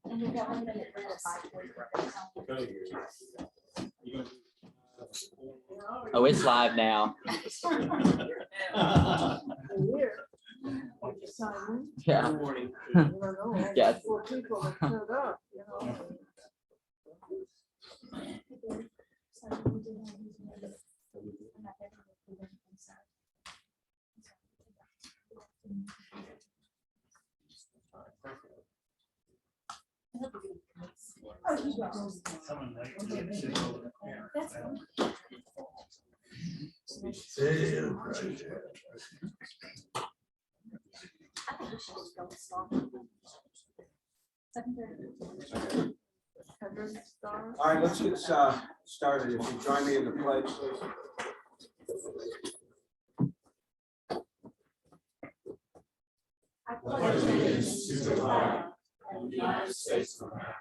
And we've got 1 minute break at 5:40. Oh, it's live now. Yeah. Yeah. That's I think we should just go slow. 7:30. All right, let's get started. If you join me in the pledge, please. I pledge allegiance to the flag of the United States of America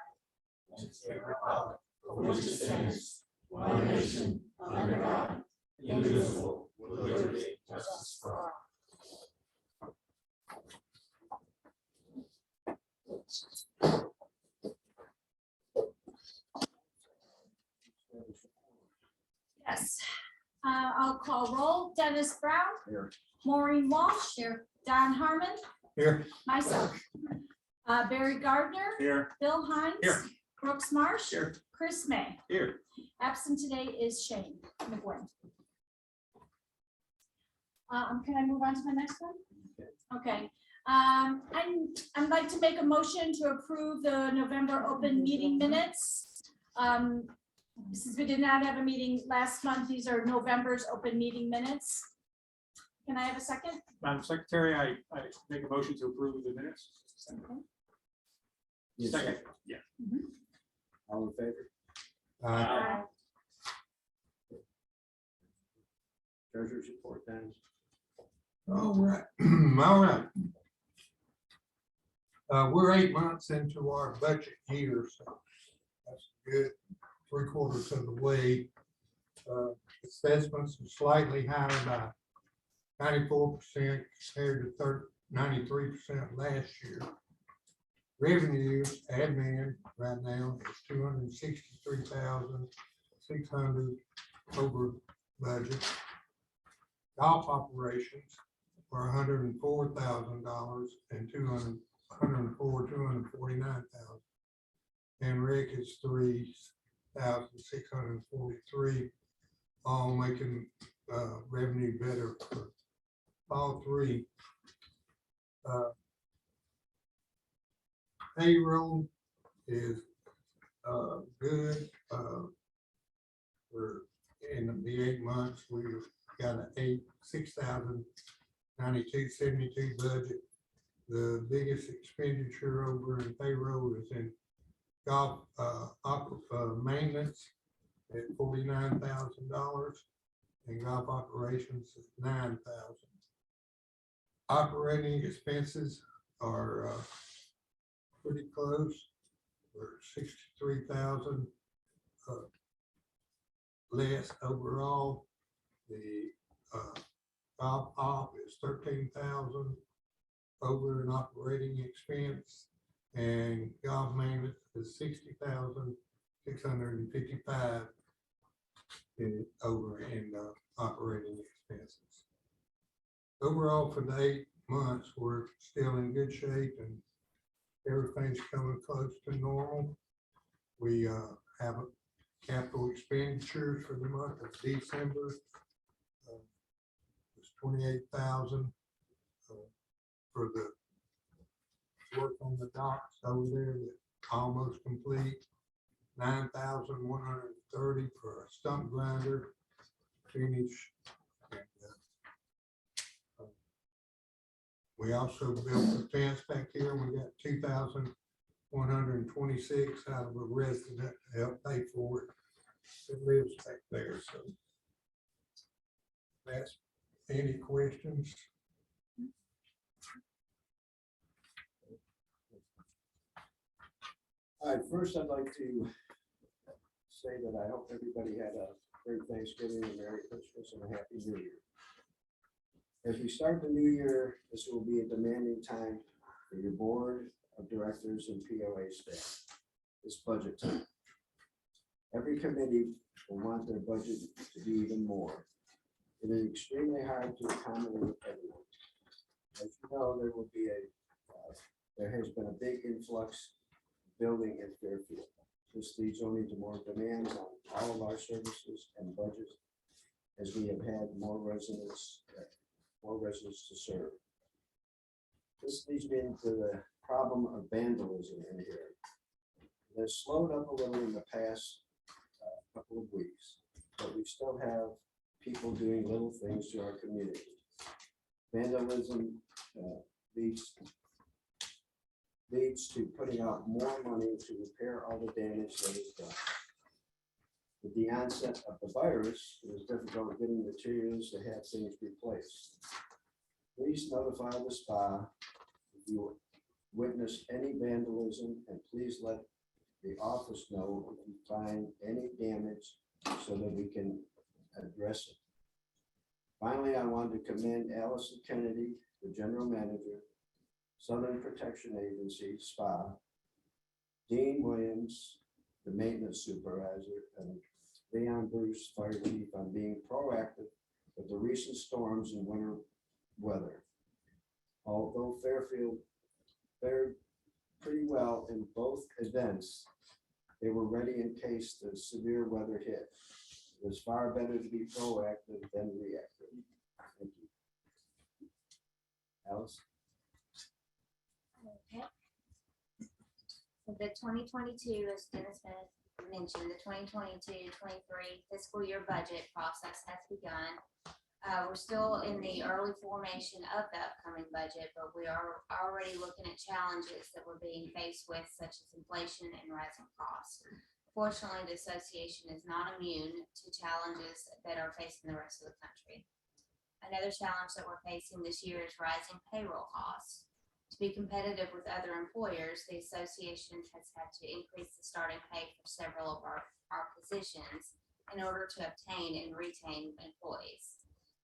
and to the republic for which it stands, one nation, under God, indivisible, with liberty and justice for all. Yes, I'll call roll. Dennis Brown. Here. Maureen Walsh. Here. Don Harmon. Here. Myself. Barry Gardner. Here. Bill Hines. Here. Brooks Marsh. Here. Chris May. Here. Absent today is Shane McGuinn. Can I move on to the next one? Okay. I'd like to make a motion to approve the November open meeting minutes. Since we did not have a meeting last month, these are November's open meeting minutes. Can I have a second? Madam Secretary, I make a motion to approve the minutes. Yes, Second. sir. Yeah. All in favor? Treasurer's report, Dennis. All right, all right. We're 8 months into our budget year, so that's good. 3/4 of the way. Assessments are slightly higher by 94% compared to 93% last year. Revenue admin right now is 263,600 over budget. Golf operations are $104,000 and 249,000. And rec is 3,643, all making revenue better for all three. Payroll is good. We're in the 8 months, we've got a 6,092.72 budget. The biggest expenditure over in payroll is in golf maintenance at $49,000 and golf operations at $9,000. Operating expenses are pretty close. We're 63,000 less overall. The golf op is 13,000 over an operating expense, and golf maintenance is 60,655 over in operating expenses. Overall, for the 8 months, we're still in good shape and everything's coming close to normal. We have a capital expenditures for the month of December. It's 28,000 for the work on the docks over there that almost complete. 9,130 for a stump grinder finish. And, we also built the fence back here. We got 2,126 out of a resident to help pay for it. It lives back there. So that's any questions? All right, first I'd like to say that I hope everybody had a great Thanksgiving, a Merry Christmas, and a Happy New Year. As we start the new year, this will be a demanding time for your board of directors and POA staff. It's budget time. Every committee will want their budget to be even more. It is extremely hard to accommodate everyone. As you know, there has been a big influx building in Fairfield. This leads only to more demands on all of our services and budgets, as we have had more residents to serve. This leads me into the problem of vandalism in here. It has slowed up a little in the past couple of weeks, but we still have people doing little things to our community. Vandalism leads to putting out more money to repair all the damage that is done. With the onset of the virus, it was difficult getting materials to have things replaced. Please notify the spa if you witness any vandalism, and please let the office know if you find any damage so that we can address it. Finally, I want to commend Allison Kennedy, the general manager, Southern Protection Agency, SPA, Dean Williams, the maintenance supervisor, and Leon Bruce, fire chief, on being proactive with the recent storms and winter weather. Although Fairfield fared pretty well in both events, they were ready in case the severe weather hit. It was far better to be proactive than reactive. Thank you. Alice? Okay. So the 2022, as Dennis mentioned, the 2022-23 fiscal year budget process has begun. We're still in the early formation of the upcoming budget, but we are already looking at challenges that we're being faced with, such as inflation and rising costs. Fortunately, the association is not immune to challenges that are facing the rest of the country. Another challenge that we're facing this year is rising payroll costs. To be competitive with other employers, the association has had to increase the starting pay for several of our positions in order to obtain and retain employees.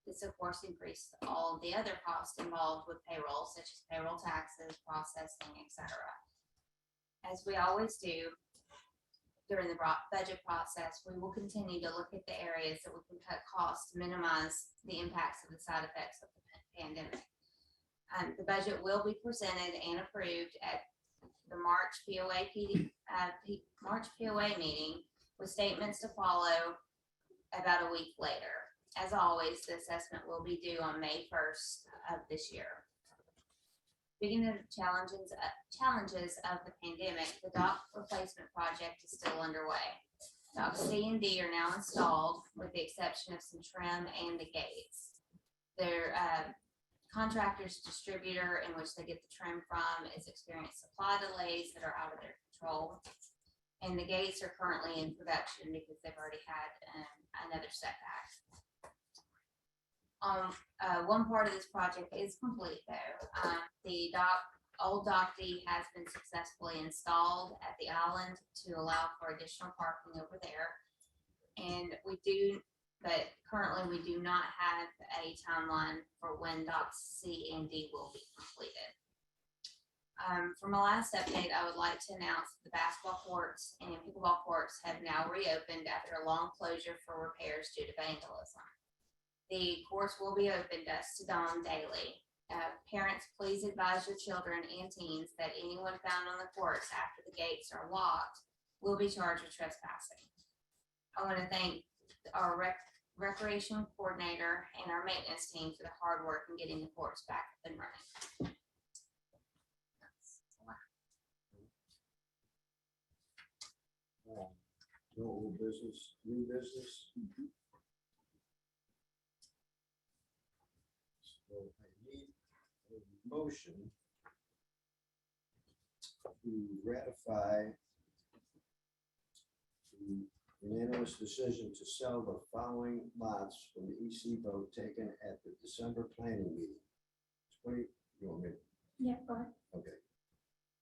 This, of course, increased all of the other costs involved with payroll, such as payroll taxes, processing, etc. As we always do during the budget process, we will continue to look at the areas that we can cut costs to minimize the impacts of the side effects of the pandemic. The budget will be presented and approved at the March POA meeting, with statements to follow about a week later. As always, the assessment will be due on May 1st of this year. Speaking of challenges of the pandemic, the dock replacement project is still underway. Docks C and D are now installed, with the exception of some trim and the gates. Their contractor's distributor in which they get the trim from is experiencing supply delays that are out of their control. And the gates are currently in production because they've already had another setback. One part of this project is complete though. The old dock D has been successfully installed at the island to allow for additional parking over there. And but currently we do not have a timeline for when docks C and D will be completed. For my last update, I would like to announce that the basketball courts and pickleball courts have now reopened after a long closure for repairs due to vandalism. The courts will be open dusk to dawn daily. Parents, please advise your children and teens that anyone found on the courts after the gates are locked will be charged with trespassing. I want to thank our recreation coordinator and our maintenance team for the hard work in getting the courts back up and running. No old business, new business. So I need a motion to ratify the unanimous decision to sell the following lots from the EC vote taken at the December planning meeting. You want me? Yeah, go ahead. Okay.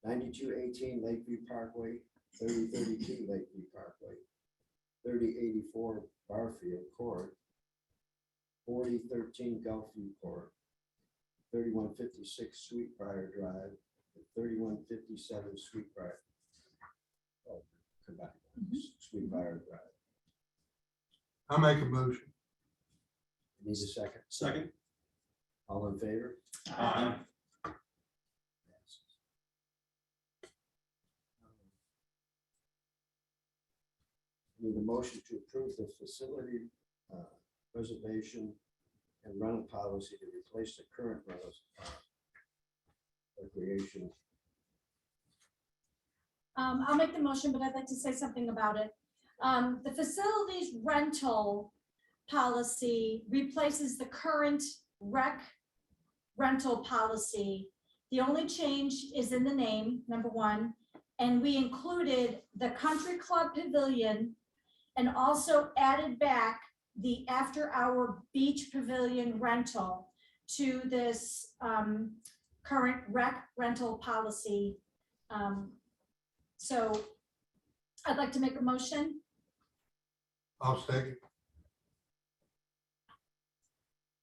9218 Lakeview Parkway, 3032 Lakeview Parkway, 3084 Barfield Court, 4013 Gulfview Court, 3156 Sweetbriar Drive, and 3157 Sweetbriar. Oh, come back. Sweetbriar Drive. I make a motion. Need a second? Second. All in favor? Aye. Need a motion to approve the facility reservation and rental policy to replace the current recreation. I'll make the motion, but I'd like to say something about it. The facilities rental policy replaces the current rec rental policy. The only change is in the name, number one, and we included the country club pavilion and also added back the after-hour beach pavilion rental to this current rec rental policy. So I'd like to make a motion. I'll second.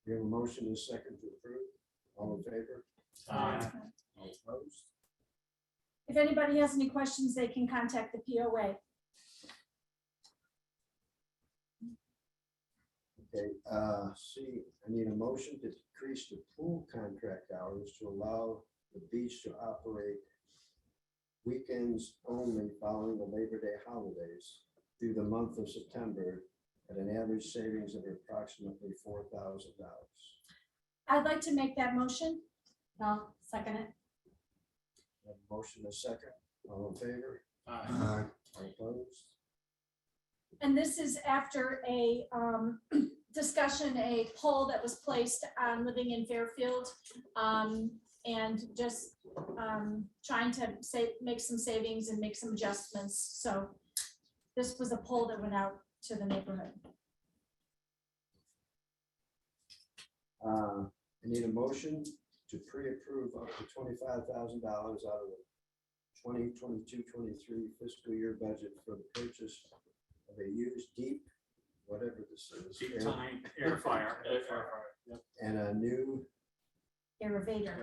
We have a motion and a second to approve. All in favor? Aye. All opposed? If anybody has any questions, they can contact the POA. Okay, C, I need a motion to decrease the pool contract hours to allow the beach to operate weekends only following the Labor Day holidays through the month of September at an average savings of approximately $4,000. I'd like to make that motion. I'll second it. Have a motion and a second. All in favor? Aye. All opposed? And this is after a discussion, a poll that was placed on living in Fairfield. And just trying to make some savings and make some adjustments. So this was a poll that went out to the neighborhood. I need a motion to pre-approve up to $25,000 out of the 2022-23 fiscal year budget for the purchase of a used deep, whatever this is. Deep time air fryer. Yep. And a new Aerator.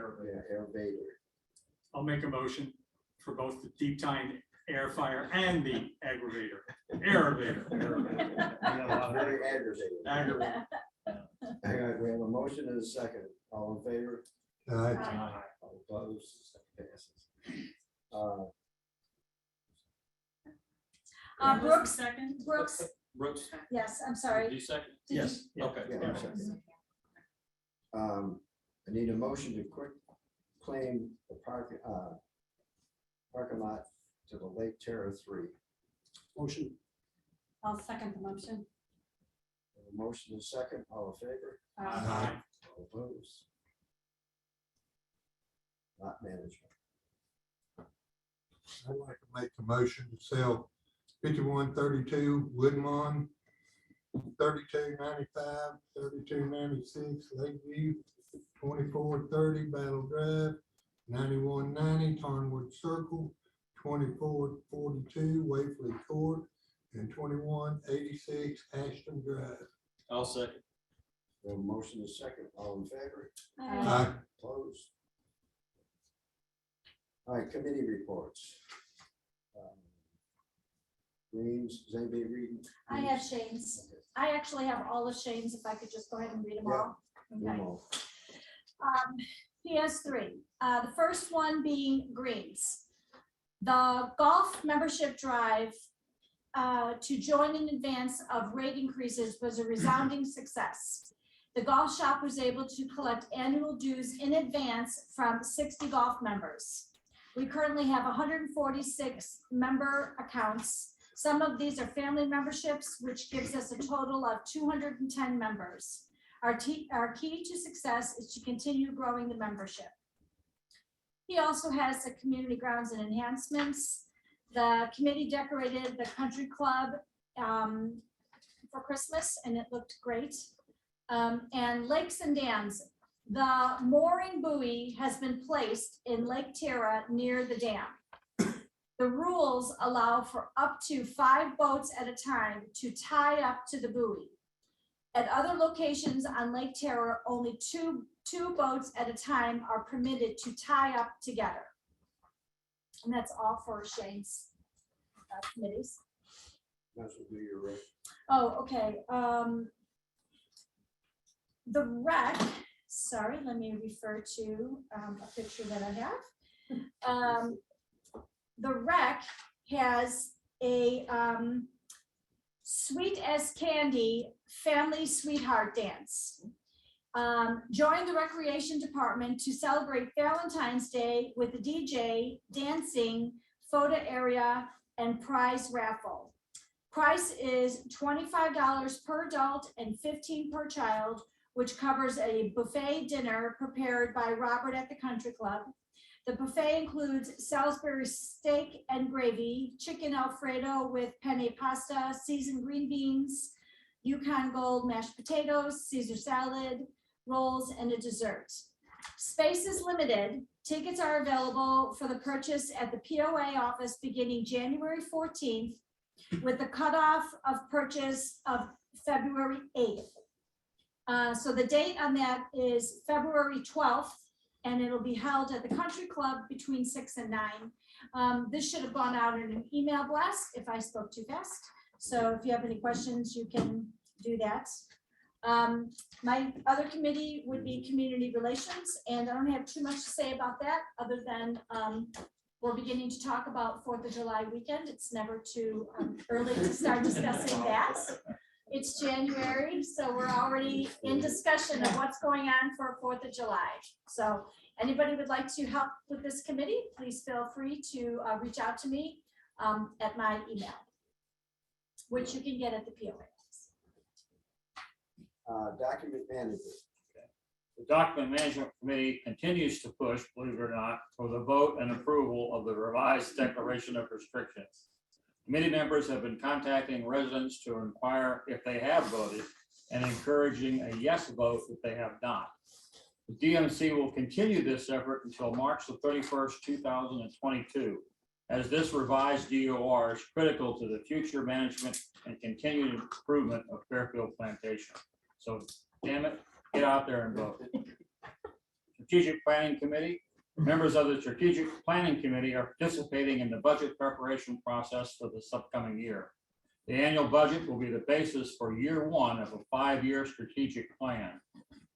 aerator. I'll make a motion for both the deep time air fryer and the aggravator. Aerator. Very aggravating. Aggravator. All right, we have a motion and a second. All in favor? Aye. Aye. All opposed? Passes. Brooks, Second? Brooks, Brooks, yes, I'm sorry. you second? Yes. Okay. Yeah, all right. second. I need a motion to quick claim the parking lot to the Lake Terra 3. Motion. I'll second the motion. A motion and second, all in favor? Aye. All opposed? Lot management. I'd like to make a motion to sell 5132 Woodmont, 3295, 3296 Lakeview, 2430 Battle Drive, 9190 Tarnwood Circle, 2442 Waverly Court, and 2186 Ashton Drive. I'll second. We have a motion and second, all in favor? Aye. Opposed? All right, committee reports. Greens, is anybody reading? I have Shane's. I actually have all of Shane's, if I could just go ahead and read them all. Okay. No. He has three. The first one being Greens. The golf membership drive to join in advance of rate increases was a resounding success. The golf shop was able to collect annual dues in advance from 60 golf members. We currently have 146 member accounts. Some of these are family memberships, which gives us a total of 210 members. Our key to success is to continue growing the membership. He also has the community grounds and enhancements. The committee decorated the country club for Christmas, and it looked great. And lakes and dams. The mooring buoy has been placed in Lake Terra near the dam. The rules allow for up to 5 boats at a time to tie up to the buoy. At other locations on Lake Terror, only two boats at a time are permitted to tie up together. And that's all for Shane's committees. That's what do your rest. Oh, okay, the rec, sorry, let me refer to a picture that I have. The rec has a Sweet as Candy Family Sweetheart Dance. Join the recreation department to celebrate Valentine's Day with the DJ, dancing, photo area, and prize raffle. Price is $25 per adult and $15 per child, which covers a buffet dinner prepared by Robert at the Country Club. The buffet includes Salisbury steak and gravy, chicken Alfredo with penne pasta, seasoned green beans, Yukon Gold mashed potatoes, Caesar salad, rolls, and a dessert. Space is limited. Tickets are available for the purchase at the POA office beginning January 14th, with the cutoff of purchase of February 8th. So the date on that is February 12th, and it'll be held at the Country Club between 6 and 9. This should have gone out in an email blast if I spoke too fast. So if you have any questions, you can do that. My other committee would be Community Relations, and I don't have too much to say about that, other than we're beginning to talk about 4th of July weekend. It's never too early to start discussing that. It's January, so we're already in discussion of what's going on for 4th of July. So anybody would like to help with this committee, please feel free to reach out to me at my email, which you can get at the POA. Document management. The Document Management Committee continues to push, believe it or not, for the vote and approval of the revised Declaration of Restrictions. Committee members have been contacting residents to inquire if they have voted and encouraging a yes vote if they have not. The DMC will continue this effort until March the 31st, 2022, as this revised DOR is critical to the future management and continued improvement of Fairfield Plantation. So, damn it, get out there and vote. Strategic Planning Committee. Members of the Strategic Planning Committee are participating in the budget preparation process for this upcoming year. The annual budget will be the basis for year one of a 5-year strategic plan.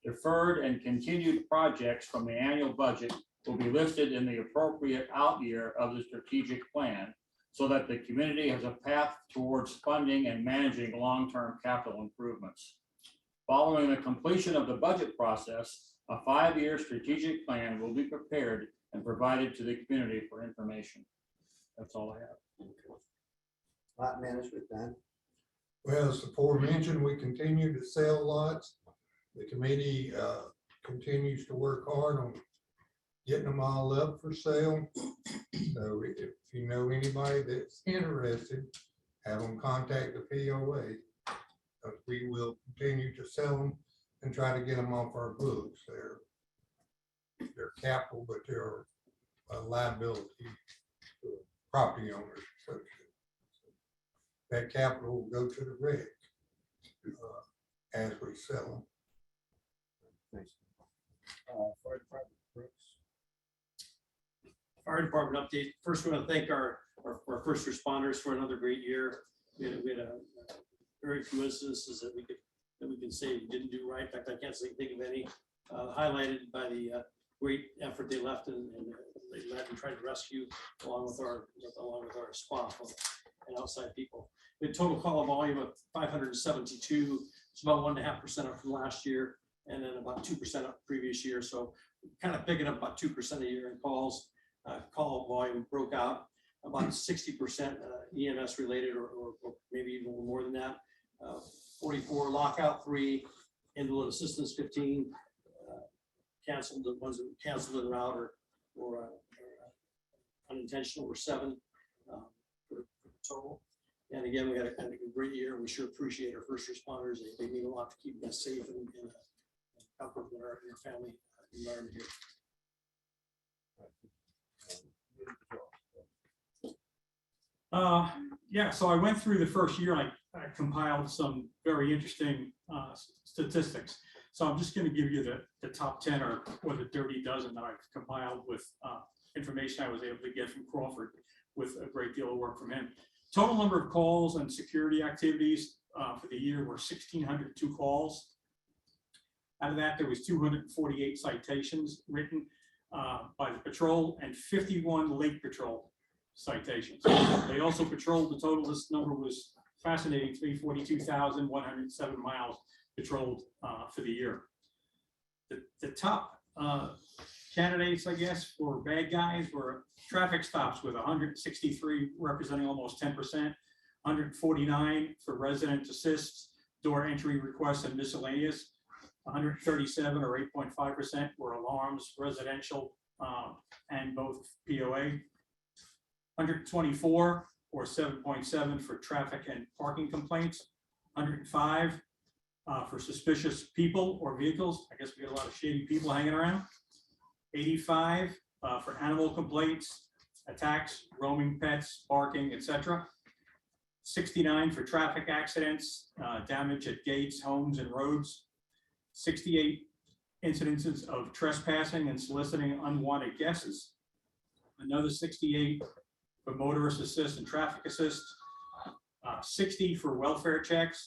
Deferred and continued projects from the annual budget will be listed in the appropriate out year of the strategic plan, so that the community has a path towards funding and managing long-term capital improvements. Following the completion of the budget process, a 5-year strategic plan will be prepared and provided to the community for information. That's all I have. Lot management, Dan. Well, as aforementioned, we continue to sell lots. The committee continues to work hard on getting them all up for sale. So if you know anybody that's interested, have them contact the POA. We will continue to sell them and try to get them off our books. They're capital, but they're a liability to property owners. So that capital will go to the rec as we sell them. Thanks. Fire department, Brooks. Fire department update. First, we want to thank our first responders for another great year. We had a very few instances that we can say we didn't do right. In fact, I can't think of any, highlighted by the great effort they left and they led and tried to rescue along with our SPOF and outside people. We had total call volume of 572. It's about 1.5% up from last year, and then about 2% up previous year. So kind of picking up about 2% a year in calls. Call volume broke out about 60% EMS related, or maybe even more than that. 44 lockout, 3 invalid assistance, 15 canceled. The ones that were canceled en route or unintentional were 7 for total. And again, we had a great year. We sure appreciate our first responders. They mean a lot to keep us safe and comfort in our family environment here. Yeah, so I went through the first year and I compiled some very interesting statistics. So I'm just going to give you the top 10 or the dirty dozen that I've compiled with information I was able to get from Crawford with a great deal of work from him. Total number of calls and security activities for the year were 1,602 calls. Out of that, there was 248 citations written by the patrol and 51 lake patrol citations. They also patrolled, the total, this number was fascinating to me, 42,107 miles patrolled for the year. The top candidates, I guess, for bad guys were traffic stops with 163 representing almost 10%, 149 for resident assists, door entry requests and miscellaneous, 137 or 8.5% were alarms, residential, and both POA. 124 or 7.7 for traffic and parking complaints. 105 for suspicious people or vehicles. I guess we got a lot of shady people hanging around. 85 for animal complaints, attacks, roaming pets, barking, etc. 69 for traffic accidents, damage at gates, homes, and roads. 68 incidences of trespassing and soliciting unwanted guesses. Another 68 for motorist assist and traffic assist. 60 for welfare checks,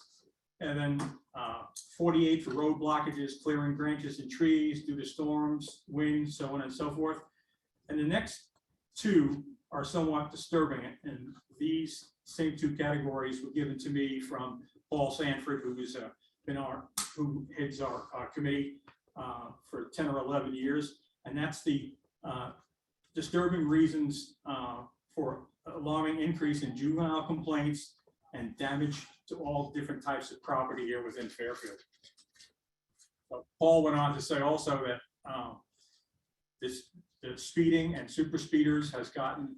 and then 48 for road blockages, clearing branches and trees due to storms, winds, so on and so forth. And the next two are somewhat disturbing, and these same two categories were given to me from Paul Sanford, who's who heads our committee for 10 or 11 years, and that's the disturbing reasons for alarming increase in juvenile complaints and damage to all different types of property here within Fairfield. Paul went on to say also that the speeding and super speeders has gotten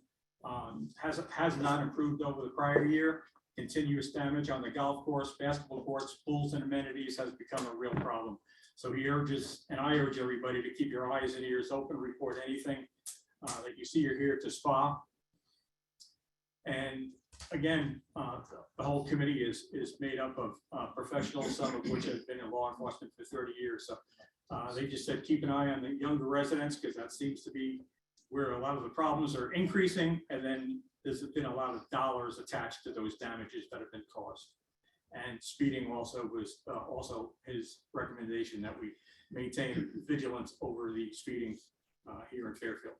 has not improved over the prior year. Continuous damage on the golf course, basketball courts, pools, and amenities has become a real problem. So he urges, and I urge everybody to keep your eyes and ears open, report anything that you see or hear to SPA. And again, the whole committee is made up of professionals, some of which have been in law enforcement for 30 years. So they just said, keep an eye on the younger residents, because that seems to be where a lot of the problems are increasing. And then there's been a lot of dollars attached to those damages that have been caused. And speeding also was also his recommendation that we maintain vigilance over the speeding here in Fairfield.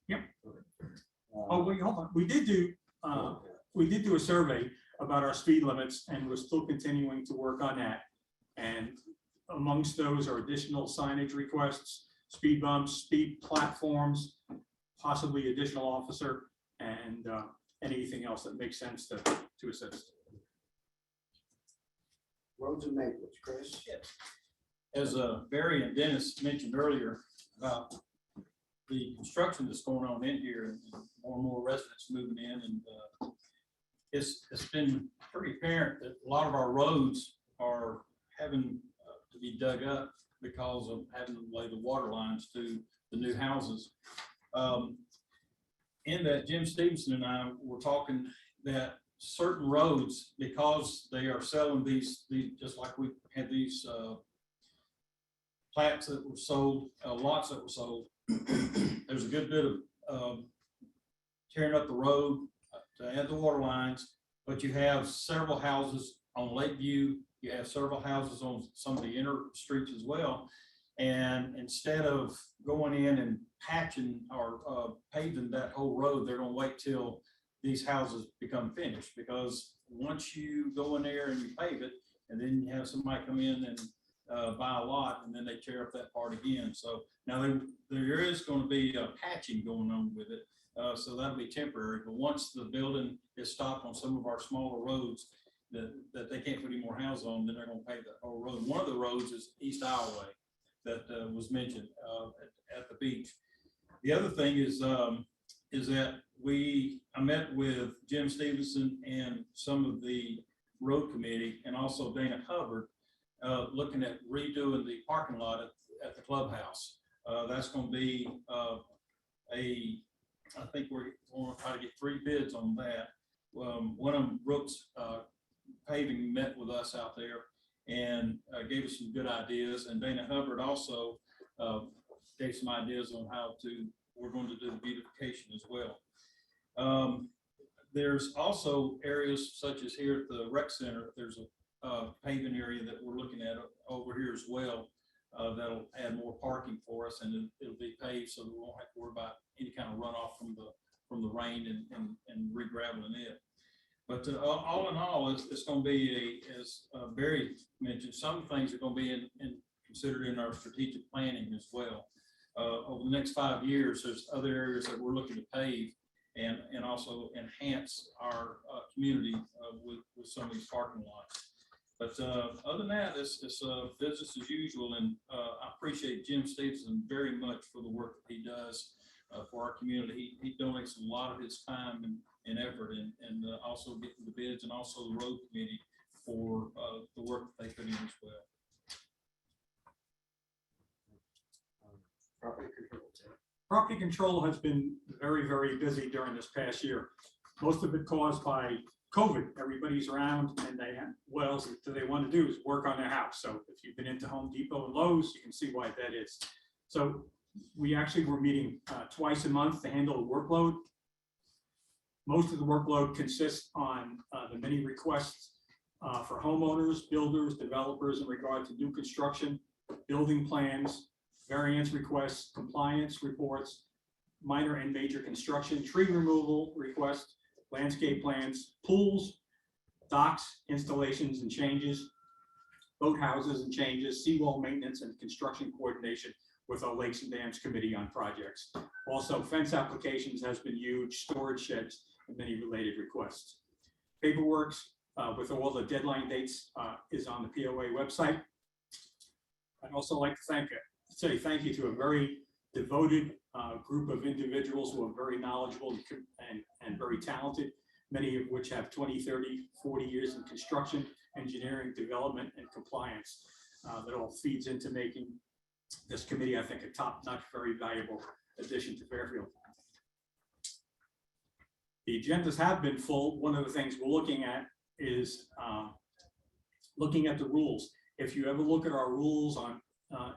Yep. Oh, wait, hold on. We did do a survey about our speed limits, and we're still continuing to work on that. And amongst those are additional signage requests, speed bumps, speed platforms, possibly additional officer, and anything else that makes sense to assist. Roads and maintenance, Chris. As Barry and Dennis mentioned earlier about the construction that's going on in here, and more and more residents moving in, and it's been pretty apparent that a lot of our roads are having to be dug up because of having to lay the water lines to the new houses. In that, Jim Stevenson and I were talking that certain roads, because they are selling these just like we had these plats that were sold, lots that were sold. There's a good bit of tearing up the road to add the water lines, but you have several houses on Lakeview. You have several houses on some of the inner streets as well. And instead of going in and patching or paving that whole road, they're going to wait till these houses become finished, because once you go in there and you pave it, and then you have somebody come in and buy a lot, and then they tear up that part again. So now there is going to be patching going on with it. So that'll be temporary. But once the building is stopped on some of our smaller roads that they can't put any more houses on, then they're going to pave that whole road. One of the roads is East Ioway that was mentioned at the beach. The other thing is that I met with Jim Stevenson and some of the road committee, and also Dana Hubbard, looking at redoing the parking lot at the clubhouse. That's going to be I think we're going to try to get 3 bids on that. one of them, Brooks Paving, met with us out there and gave us some good ideas. And Dana Hubbard also gave some ideas on we're going to do the beautification as well. There's also areas such as here at the rec center, there's a paving area that we're looking at over here as well. That'll add more parking for us, and it'll be paved so that we won't have to worry about any kind of runoff from the rain and re-graveling it. But all in all, it's going to be as Barry mentioned, some things are going to be considered in our strategic planning as well. Over the next 5 years, there's other areas that we're looking to pave and also enhance our community with some of these parking lots. But other than that, it's business as usual, and I appreciate Jim Stevenson very much for the work that he does for our community. He donates a lot of his time and effort, and also getting the bids, and also the road committee for the work that they put in as well. Property control. Property control has been very, very busy during this past year. Most of it caused by COVID. Everybody's around, and what else do they want to do is work on their house. So if you've been into Home Depot and Lowe's, you can see why that is. So we actually were meeting twice a month to handle the workload. Most of the workload consists on the many requests for homeowners, builders, developers in regard to new construction, building plans, variance requests, compliance reports, minor and major construction, tree removal requests, landscape plans, pools, docks, installations and changes, boathouses and changes, seawall maintenance and construction coordination with our Lakes and Dams Committee on projects. Also, fence applications has been huge, storage sheds, and many related requests. Paperwork with all the deadline dates is on the POA website. I'd also like to say thank you to a very devoted group of individuals who are very knowledgeable and very talented, many of which have 20, 30, 40 years in construction, engineering, development, and compliance. That all feeds into making this committee, I think, a top-notch, very valuable addition to Fairfield. The agendas have been full. One of the things we're looking at is looking at the rules. If you ever look at our rules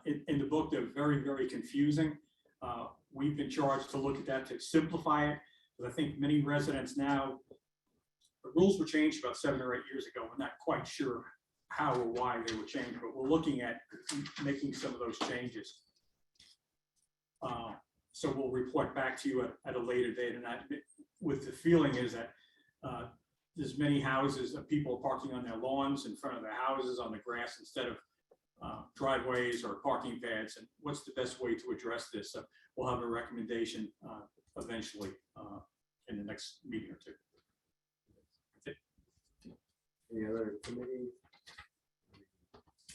in the book, they're very, very confusing. We've been charged to look at that to simplify it, but I think many residents now, the rules were changed about 7 or 8 years ago. We're not quite sure how or why they were changed, but we're looking at making some of those changes. So we'll report back to you at a later date, and that with the feeling is that there's many houses that people are parking on their lawns in front of their houses on the grass instead of driveways or parking pads, and what's the best way to address this? So we'll have a recommendation eventually in the next meeting or two. Any other committee?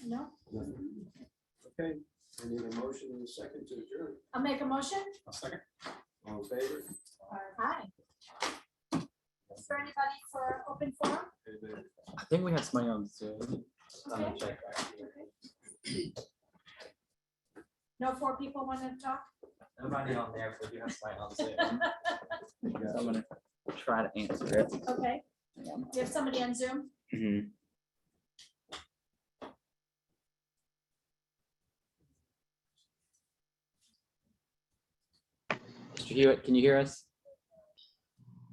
No, Nothing. Okay, I need a motion and a second to adjourn. I'll make a motion. A second. All in favor? Hi. Is there anybody for open forum? I think we have somebody on Zoom. I'm gonna Okay. check back here. No 4 people want to talk? Nobody on there, but we do have somebody on Zoom. So I'm gonna try to answer it. Okay. You have somebody on Zoom? Mhm. Mr. Hewitt, can you hear us?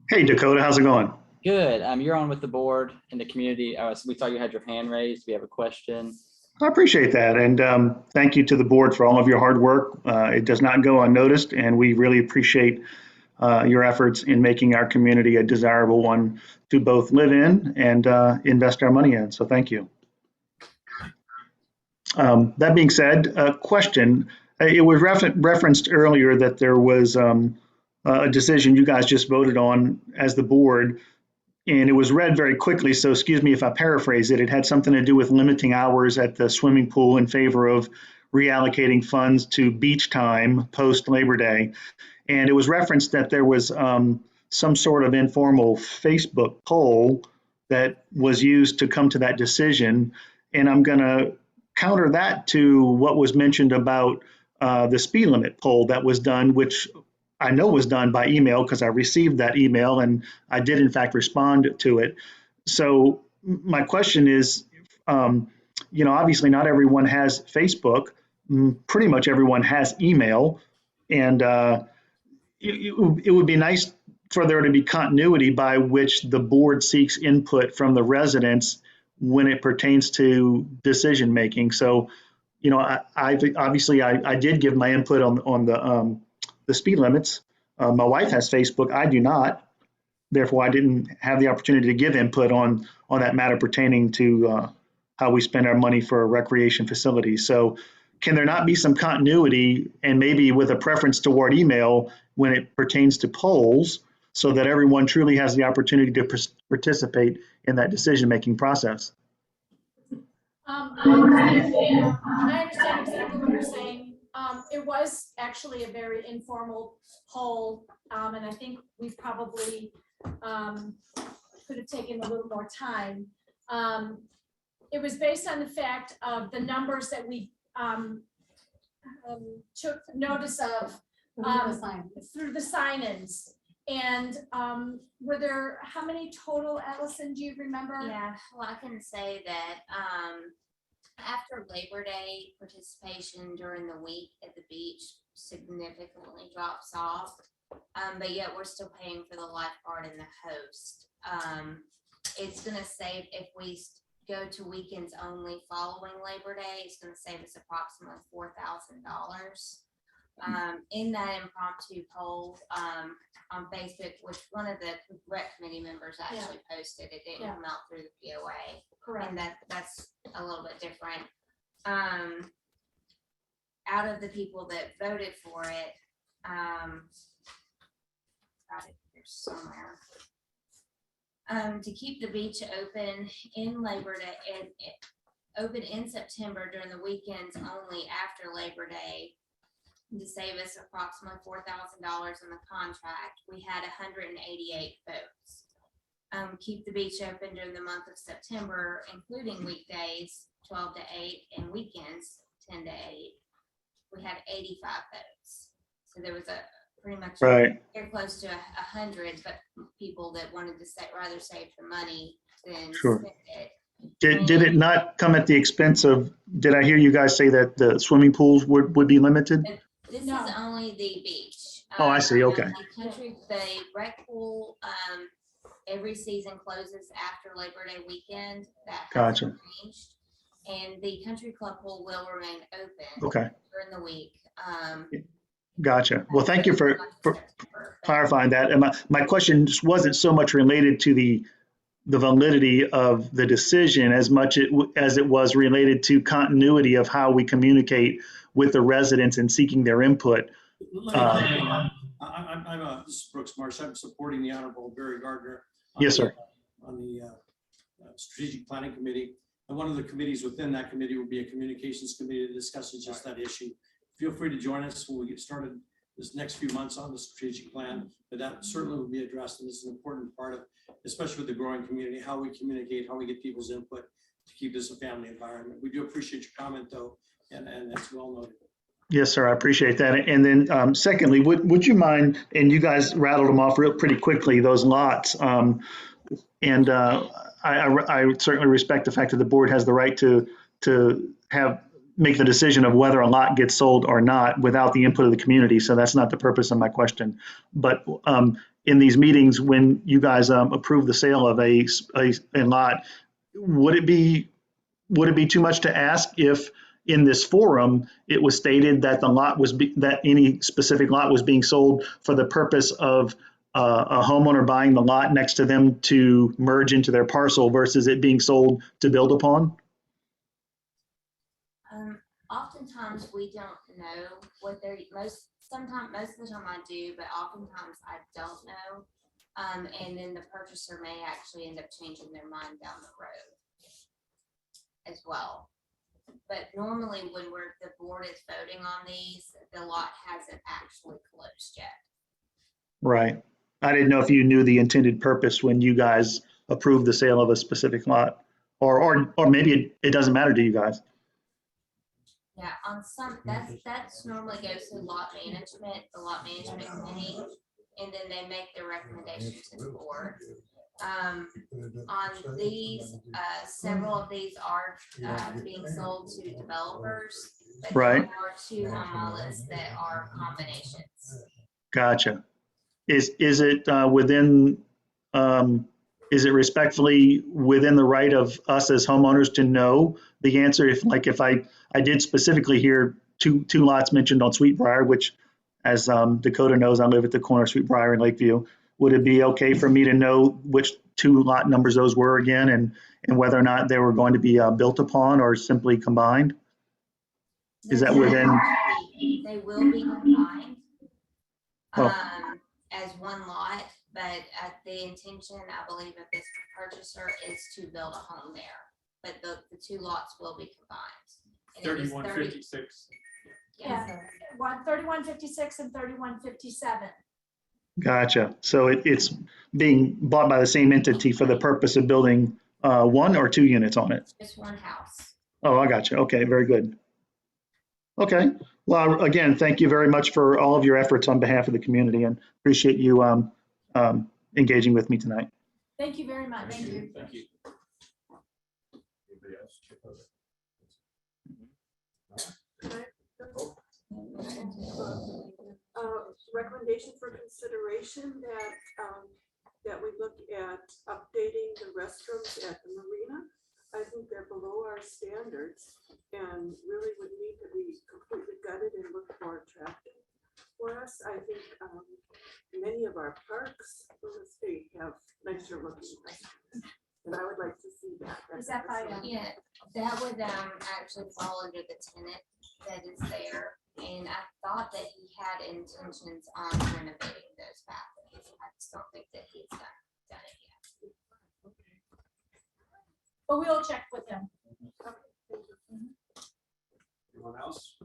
Hey Dakota, how's it going? Good. You're on with the board and the community. So we saw you had your hand raised. We have a question. I appreciate that, and thank you to the board for all of your hard work. It does not go unnoticed, and we really appreciate your efforts in making our community a desirable one to both live in and invest our money in. So thank you. That being said, a question. It was referenced earlier that there was a decision you guys just voted on as the board, and it was read very quickly, so excuse me if I paraphrase it. It had something to do with limiting hours at the swimming pool in favor of reallocating funds to beach time post Labor Day. And it was referenced that there was some sort of informal Facebook poll that was used to come to that decision. And I'm going to counter that to what was mentioned about the speed limit poll that was done, which I know was done by email because I received that email and I did in fact respond to it. So my question is, obviously not everyone has Facebook. Pretty much everyone has email. And it would be nice for there to be continuity by which the board seeks input from the residents when it pertains to decision making. So, I did give my input on the speed limits. My wife has Facebook. I do not. Therefore, I didn't have the opportunity to give input on that matter pertaining to how we spend our money for recreation facilities. So, can there not be some continuity and maybe with a preference toward email when it pertains to polls, so that everyone truly has the opportunity to participate in that decision-making process? I understand exactly what you're saying. It was actually a very informal poll, and I think we've probably could have taken a little more time. It was based on the fact of the numbers that we took notice of through the sign-ins. And were there, how many total, Allison, do you remember? Yeah, well, I can say that after Labor Day, participation during the week at the beach significantly drops off. But yet we're still paying for the lifeguard and the host. It's gonna save, if we go to weekends only following Labor Day, it's gonna save us approximately $4,000. In that impromptu poll on Facebook, which one of the rec committee members actually posted, it didn't come out through the POA. Correct. And that's a little bit different. Out of the people that voted for it, got it here somewhere. To keep the beach open in Labor Day and open in September during the weekends only after Labor Day, to save us approximately $4,000 in the contract, we had 188 votes. Keep the beach open during the month of September, including weekdays, 12 to 8, and weekends, 10 to 8. We had 85 votes. So there was a pretty much very close to 100, but people that wanted to rather save the money than spend it. Did it not come at the expense of, did I hear you guys say that the swimming pools would be limited? This is only the beach. Oh, I see. Okay. The rec pool, every season closes after Labor Day weekend. That hasn't changed. And the country club pool will remain open during the week. Gotcha. Well, thank you for clarifying that. And my question just wasn't so much related to the validity of the decision as much as it was related to continuity of how we communicate with the residents and seeking their input. I'm this is Brooks Marsh. I'm supporting the Honorable Barry Gardner. Yes, sir. On the Strategic Planning Committee. And one of the committees within that committee will be a communications committee that discusses just that issue. Feel free to join us when we get started this next few months on the strategic plan, but that certainly will be addressed. And this is an important part of, especially with the growing community, how we communicate, how we get people's input to keep this a family environment. We do appreciate your comment though, and that's well noted. Yes, sir. I appreciate that. And then secondly, would you mind, and you guys rattled them off pretty quickly, those lots. I certainly respect the fact that the board has the right to make the decision of whether a lot gets sold or not without the input of the community. So that's not the purpose of my question. But in these meetings, when you guys approve the sale of a lot, would it be too much to ask if in this forum it was stated that that any specific lot was being sold for the purpose of a homeowner buying the lot next to them to merge into their parcel versus it being sold to build upon? Oftentimes we don't know what they're most of the time I do, but oftentimes I don't know. And then the purchaser may actually end up changing their mind down the road as well. But normally when the board is voting on these, the lot hasn't actually closed yet. Right. I didn't know if you knew the intended purpose when you guys approved the sale of a specific lot, or maybe it doesn't matter to you guys. Yeah, on some, that's normally goes to lot management, the lot management committee, and then they make their recommendation to the board. On these, several of these are being sold to developers, but there Right. are two on my list that are combinations. Gotcha. Is it within, is it respectfully within the right of us as homeowners to know the answer? If I did specifically hear two lots mentioned on Sweetbriar, which as Dakota knows, I live at the corner of Sweetbriar and Lakeview. Would it be okay for me to know which two lot numbers those were again and whether or not they were going to be built upon or simply combined? Is that within? They will be combined Oh. as one lot, but the intention, I believe, of this purchaser is to build a home there. But the two lots will be combined. And it is 3156. Yeah. 3156 and 3157. Gotcha. So it's being bought by the same entity for the purpose of building one or two units on it? Just one house. Oh, I gotcha. Okay, very good. Okay. Well, again, thank you very much for all of your efforts on behalf of the community and appreciate you engaging with me tonight. Thank you very much. Thank you. Anybody else? Recommendation for consideration that we look at updating the restrooms at the marina. I think they're below our standards and really would need to be completely gutted and look more attractive for us. I think many of our parks in the state have nicer looking restrooms. And I would like to see that. Is that by, Yeah, that would actually fall under the tenant that is there. And I thought that he had intentions on renovating those bathrooms. I just don't think that he's done it yet. but we will check with them. Anyone else?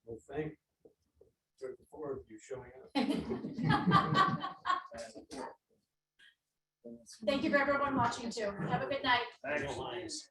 Well, thank the four of you showing up. Thank you for everyone watching too. Have a good night. Thanks.